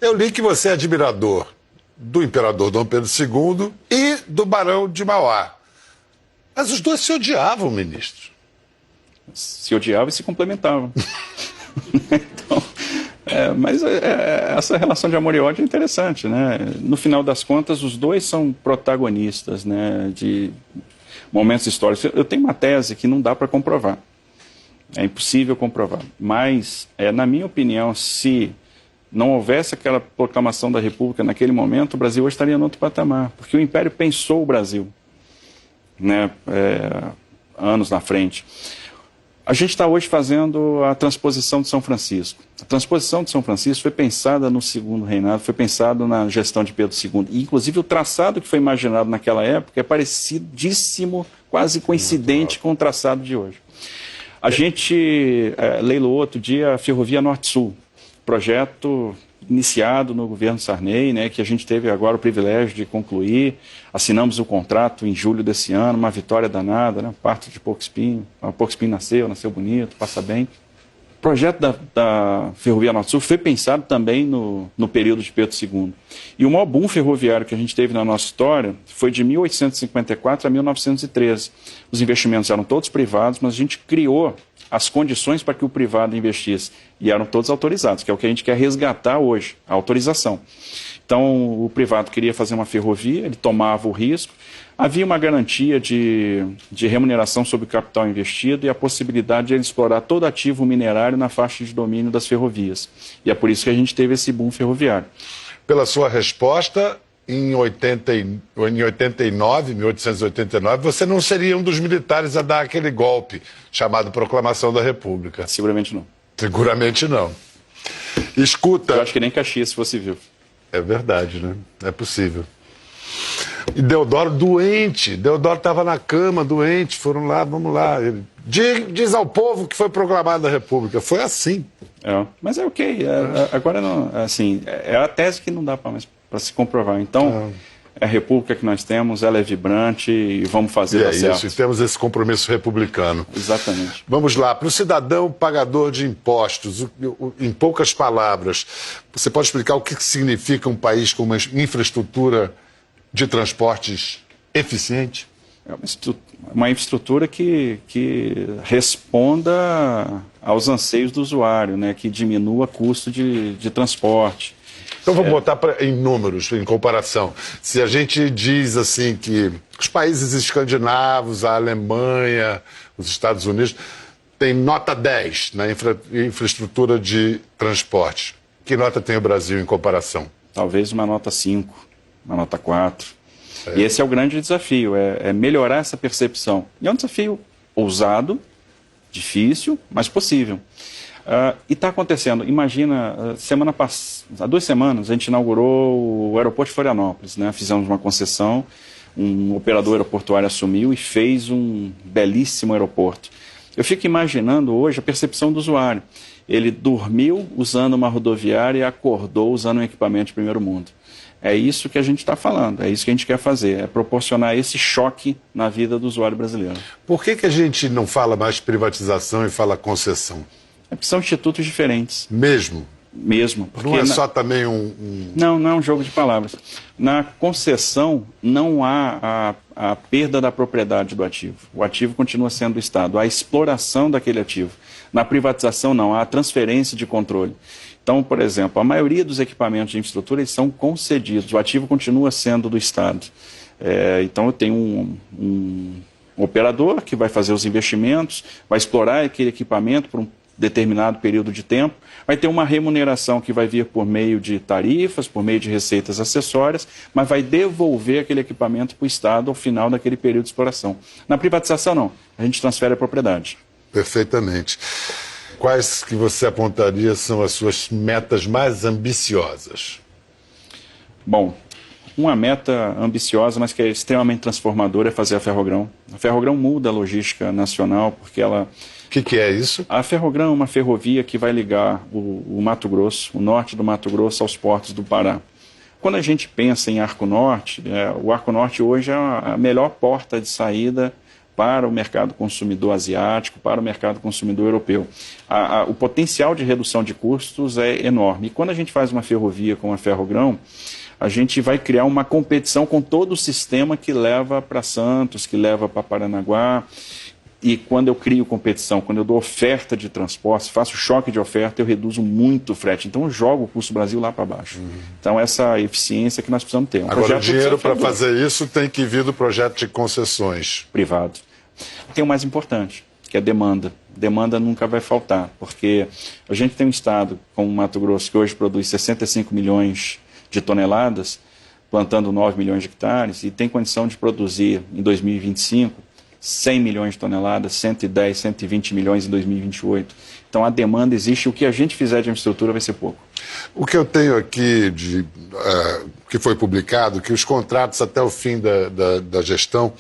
Eu li que você é admirador do imperador Dom Pedro II e do Barão de Mauá. Mas os dois se odiavam, ministro. Se odiavam e se complementavam. Então, mas essa relação de amor e ódio é interessante, né? No final das contas, os dois são protagonistas, né, de momentos históricos. Eu tenho uma tese que não dá para comprovar. É impossível comprovar. Mas, na minha opinião, se não houvesse aquela proclamação da República naquele momento, o Brasil hoje estaria em outro patamar. Porque o Império pensou o Brasil, né, anos na frente. A gente está hoje fazendo a transposição de São Francisco. A transposição de São Francisco foi pensada no segundo reinado, foi pensada na gestão de Pedro II. E, inclusive, o traçado que foi imaginado naquela época é parecidíssimo, quase coincidente com o traçado de hoje. A gente leiloou outro dia a Ferrovia Norte-Sul, projeto iniciado no governo Sarney, né, que a gente teve agora o privilégio de concluir. Assinamos o contrato em julho desse ano, uma vitória danada, né, parto de Porco Espinho. Porco Espinho nasceu bonito, passa bem. O projeto da Ferrovia Norte-Sul foi pensado também no período de Pedro II. E o maior boom ferroviário que a gente teve na nossa história foi de 1854 a 1913. Os investimentos eram todos privados, mas a gente criou as condições para que o privado investisse. E eram todos autorizados, que é o que a gente quer resgatar hoje, a autorização. Então, o privado queria fazer uma ferrovia, ele tomava o risco, havia uma garantia de remuneração sobre o capital investido e a possibilidade de ele explorar todo ativo minerário na faixa de domínio das ferrovias. E é por isso que a gente teve esse boom ferroviário. Pela sua resposta, em 1889, você não seria um dos militares a dar aquele golpe chamado Proclamação da República. Seguramente não. Seguramente não. Escuta... Eu acho que nem Caxias fosse vivo. É verdade, né? É possível. E Deodoro doente. Deodoro estava na cama, doente. Foram lá, vamos lá. Ele diz ao povo que foi proclamada a República. Foi assim. Mas é ok. Agora, não, assim, é a tese que não dá para se comprovar. Então, é a República que nós temos, ela é vibrante e vamos fazer dar certo. Isso, e temos esse compromisso republicano. Exatamente. Vamos lá, para o cidadão pagador de impostos, em poucas palavras, você pode explicar o que significa um país com uma infraestrutura de transportes eficiente? É uma infraestrutura que responda aos anseios do usuário, né, que diminua o custo de transporte. Então vamos botar em números, em comparação. Se a gente diz assim que os países escandinavos, a Alemanha, os Estados Unidos, têm nota 10 na infraestrutura de transporte. Que nota tem o Brasil em comparação? Talvez uma nota 5, uma nota 4. E esse é o grande desafio, é melhorar essa percepção. E é um desafio ousado, difícil, mas possível. E está acontecendo, imagina, há 2 semanas a gente inaugurou o aeroporto de Florianópolis, né? Fizemos uma concessão, um operador aeroportuário assumiu e fez um belíssimo aeroporto. Eu fico imaginando hoje a percepção do usuário. Ele dormiu usando uma rodoviária e acordou usando um equipamento de primeiro mundo. É isso que a gente está falando, é isso que a gente quer fazer, é proporcionar esse choque na vida do usuário brasileiro. Por que a gente não fala mais privatização e fala concessão? Porque são institutos diferentes. Mesmo? Mesmo. Não é só também Não é um jogo de palavras. Na concessão não há a perda da propriedade do ativo. O ativo continua sendo do Estado, há a exploração daquele ativo. Na privatização não, há a transferência de controle. Então, por exemplo, a maioria dos equipamentos de infraestrutura eles são concedidos, o ativo continua sendo do Estado. Então eu tenho um operador que vai fazer os investimentos, vai explorar aquele equipamento por um determinado período de tempo, vai ter uma remuneração que vai vir por meio de tarifas, por meio de receitas acessórias, mas vai devolver aquele equipamento para o Estado ao final daquele período de exploração. Na privatização não, a gente transfere a propriedade. Perfeitamente. Quais que você apontaria são as suas metas mais ambiciosas? Bom, uma meta ambiciosa, mas que é extremamente transformadora, é fazer a Ferrogrão. A Ferrogrão muda a logística nacional, porque ela... O que é isso? A Ferrogrão é uma ferrovia que vai ligar o Mato Grosso, o norte do Mato Grosso, aos portos do Pará. Quando a gente pensa em Arco Norte, o Arco Norte hoje é a melhor porta de saída para o mercado consumidor asiático, para o mercado consumidor europeu. O potencial de redução de custos é enorme. E quando a gente faz uma ferrovia com a Ferrogrão, a gente vai criar uma competição com todo o sistema que leva para Santos, que leva para Paranaguá. E quando eu crio competição, quando eu dou oferta de transporte, faço choque de oferta, eu reduzo muito o frete. Então eu jogo o custo Brasil lá para baixo. Então essa eficiência que nós precisamos ter. Agora o dinheiro para fazer isso tem que vir do projeto de concessões. Privado. Tem o mais importante, que é a demanda. Demanda nunca vai faltar, porque a gente tem um estado como o Mato Grosso que hoje produz 65 milhões de toneladas, plantando 9 milhões de hectares, e tem condição de produzir em 2025 100 milhões de toneladas, 110, 120 milhões em 2028. Então a demanda existe, o que a gente fizer de infraestrutura vai ser pouco. O que eu tenho aqui, que foi publicado, que os contratos até o fim da gestão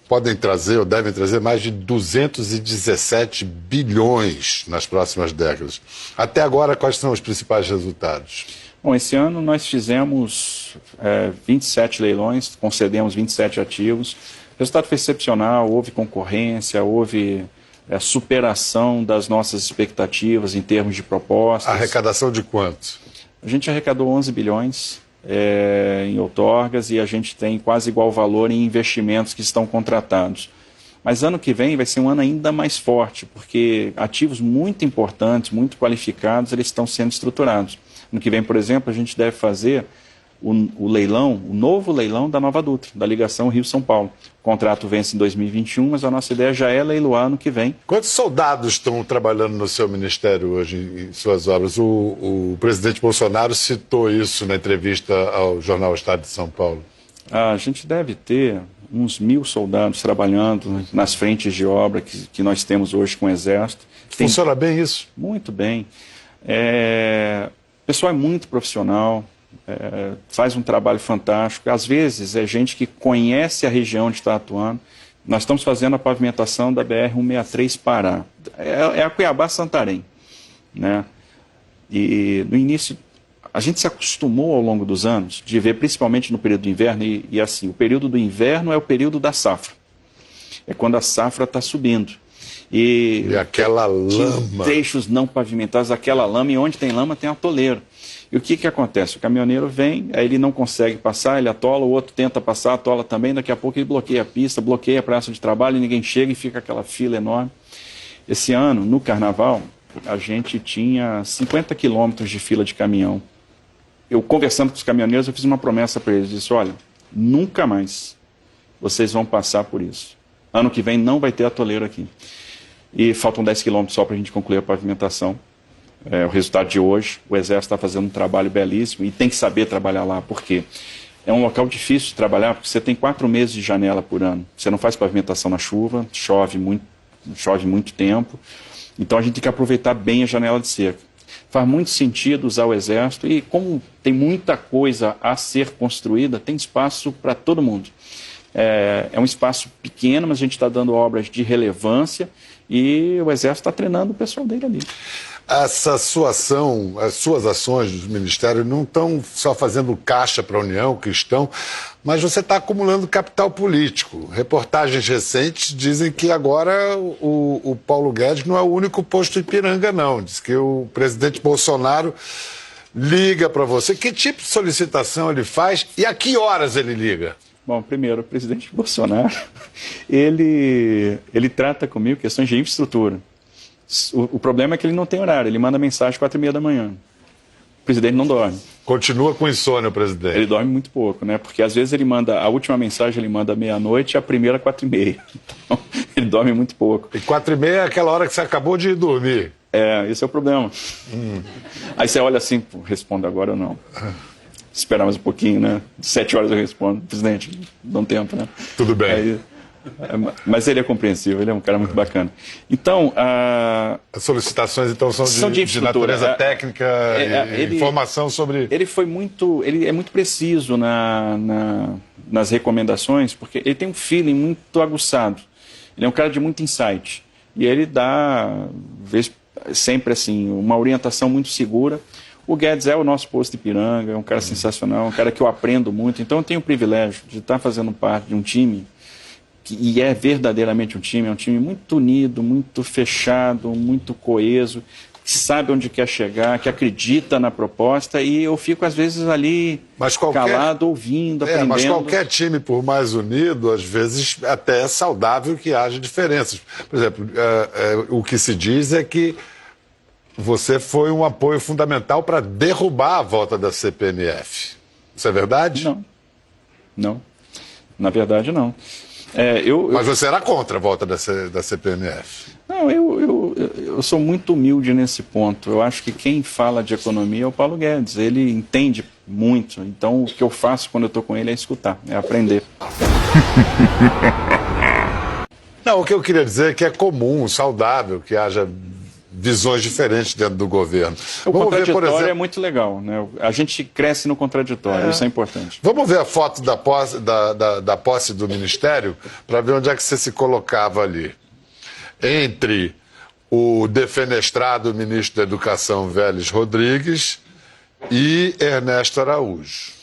podem trazer, ou devem trazer, mais de 217 bilhões nas próximas décadas. Até agora, quais são os principais resultados? Bom, esse ano nós fizemos 27 leilões, concedemos 27 ativos. O resultado foi excepcional, houve concorrência, houve superação das nossas expectativas em termos de propostas. Arrecadação de quanto? A gente arrecadou 11 bilhões em outorgas e a gente tem quase igual valor em investimentos que estão contratados. Mas ano que vem vai ser um ano ainda mais forte, porque ativos muito importantes, muito qualificados, eles estão sendo estruturados. Ano que vem, por exemplo, a gente deve fazer o leilão, o novo leilão da Nova Dutra, da ligação Rio-São Paulo. O contrato vence em 2021, mas a nossa ideia já é leiloar ano que vem. Quantos soldados estão trabalhando no seu ministério hoje em suas obras? O presidente Bolsonaro citou isso na entrevista ao jornal Estado de São Paulo. A gente deve ter uns 1.000 soldados trabalhando nas frentes de obra que nós temos hoje com o Exército. Funciona bem isso? Muito bem. O pessoal é muito profissional. Faz um trabalho fantástico. Às vezes é gente que conhece a região onde está atuando. Nós estamos fazendo a pavimentação da BR-163 Pará. É a Cuiabá-Santarém, né? E no início, a gente se acostumou ao longo dos anos de ver, principalmente no período do inverno, e assim, o período do inverno é o período da safra. É quando a safra está subindo. E aquela lama. Trechos não pavimentados, aquela lama, e onde tem lama tem atoleiro. E o que acontece? O caminhoneiro vem, aí ele não consegue passar, ele atola, o outro tenta passar, atola também, daqui a pouco ele bloqueia a pista, bloqueia a praça de trabalho, e ninguém chega e fica aquela fila enorme. Esse ano, no Carnaval, a gente tinha 50 quilômetros de fila de caminhão. Eu, conversando com os caminhoneiros, eu fiz uma promessa para eles, disse, olha, nunca mais vocês vão passar por isso. Ano que vem não vai ter atoleiro aqui. E faltam 10 quilômetros só para a gente concluir a pavimentação. O resultado de hoje, o Exército está fazendo um trabalho belíssimo e tem que saber trabalhar lá, porque é um local difícil de trabalhar, porque você tem 4 meses de janela por ano. Você não faz pavimentação na chuva, chove muito tempo, então a gente tem que aproveitar bem a janela de seca. Faz muito sentido usar o Exército e como tem muita coisa a ser construída, tem espaço para todo mundo. É um espaço pequeno, mas a gente está dando obras de relevância e o Exército está treinando o pessoal dele ali. Essa sua ação, as suas ações do Ministério não estão só fazendo caixa para a União, que estão, mas você está acumulando capital político. Reportagens recentes dizem que agora o Paulo Guedes não é o único posto Ipiranga, não. Diz que o presidente Bolsonaro liga para você. Que tipo de solicitação ele faz e a que horas ele liga? Bom, primeiro, o presidente Bolsonaro, ele trata comigo questões de infraestrutura. O problema é que ele não tem horário, ele manda mensagem às 4h30 da manhã. O presidente não dorme. Continua com insônia o presidente. Ele dorme muito pouco, né? Porque às vezes ele manda, a última mensagem ele manda meia-noite e a primeira 4h30. Então, ele dorme muito pouco. E 4h30 é aquela hora que você acabou de dormir. Esse é o problema. Aí você olha assim, responde agora ou não. Esperar mais um pouquinho, né? 7 horas eu respondo. Presidente, dá um tempo, né? Tudo bem. Aí, mas ele é compreensível, ele é um cara muito bacana. Então, as solicitações então são de natureza técnica, informação sobre... Ele é muito preciso nas recomendações, porque ele tem um feeling muito aguçado. Ele é um cara de muito insight. E ele dá, sempre assim, uma orientação muito segura. O Guedes é o nosso posto Ipiranga, é um cara sensacional, um cara que eu aprendo muito. Então eu tenho o privilégio de estar fazendo parte de um time e é verdadeiramente um time, é um time muito unido, muito fechado, muito coeso, que sabe onde quer chegar, que acredita na proposta, e eu fico às vezes ali calado, ouvindo, aprendendo. Mas qualquer time, por mais unido, às vezes até é saudável que haja diferenças. Por exemplo, o que se diz é que você foi um apoio fundamental para derrubar a volta da CPMF. Isso é verdade? Não. Na verdade, não. Mas você era contra a volta da CPMF? Não, eu sou muito humilde nesse ponto. Eu acho que quem fala de economia é o Paulo Guedes. Ele entende muito. Então, o que eu faço quando eu estou com ele é escutar, é aprender. Não, o que eu queria dizer é que é comum, saudável, que haja visões diferentes dentro do governo. O contraditório é muito legal, né? A gente cresce no contraditório, isso é importante. Vamos ver a foto da posse do Ministério para ver onde é que você se colocava ali. Entre o defenestrado ministro da Educação, Vélez Rodrigues, e Ernesto Araújo.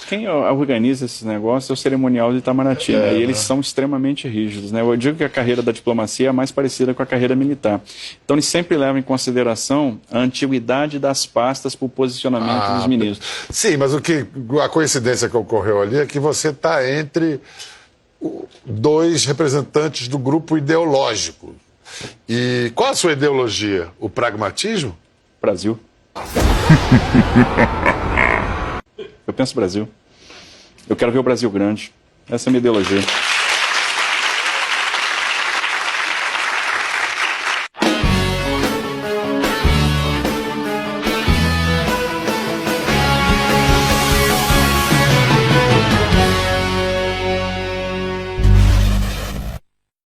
Quem organiza esses negócios é o cerimonial de Itamaraty, né? E eles são extremamente rígidos, né? Eu digo que a carreira da diplomacia é mais parecida com a carreira militar. Então eles sempre levam em consideração a antiguidade das pastas para o posicionamento dos ministros. Sim, mas a coincidência que ocorreu ali é que você está entre dois representantes do grupo ideológico. E qual a sua ideologia? O pragmatismo? Brasil. Eu penso Brasil. Eu quero ver o Brasil grande. Essa é a minha ideologia.